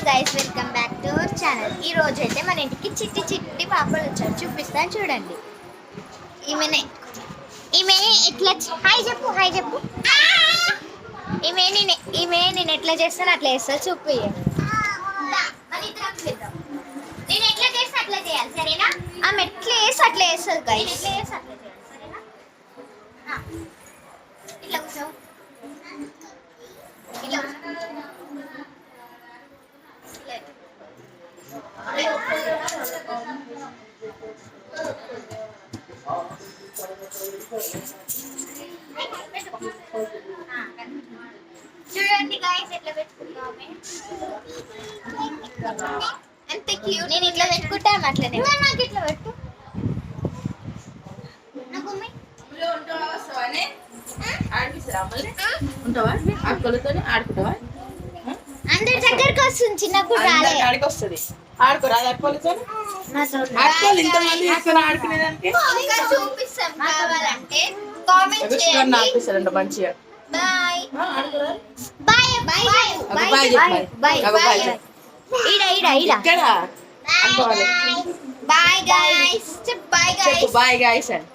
Guys welcome back to our channel. ఈ రోజు అయితే మన ఇంటికి చిట్టి చిట్టి పాపలు వచ్చారు. చూపిస్తాను చూడండి. ఈమెనే ఈమె ఎట్లా హాయ్ చెప్పు నేను ఎట్లా చేస్తాను అట్లా చేస్తా చూపి. నేను ఎట్లా చేస్తే అట్లా చేయాలి సరేనా? ఆమె ఎట్లా వేసి అట్లా వేస్తుంది గైస్. ఇట్లా కూర్చో ఇట్లా చూడండి గైస్ ఎట్లా పెట్టుకుంటామే. ఎంత క్యూట్. నేను ఇట్లా పెట్టుకుంటాను అట్లనే. నాకు ఇట్లా పెట్టు. ఆడుకుంటావా? అందరి దగ్గరకు వస్తుంది. చిన్నప్పుడు రాలే. ఆడికి వస్తుంది. ఆడుకోరాదు అక్కలతో. ఇంతమంది ఆడుకునేదానికి ఇంకా చూపిస్తాం. కావాలంటే కామెంట్ చేయండి. ఆడిపిస్తారంట మంచిగా. Bye bye bye bye bye bye. ఈడ ఇక్కడ అనుకోవాలి. Bye guys. Bye guys. Bye guys అని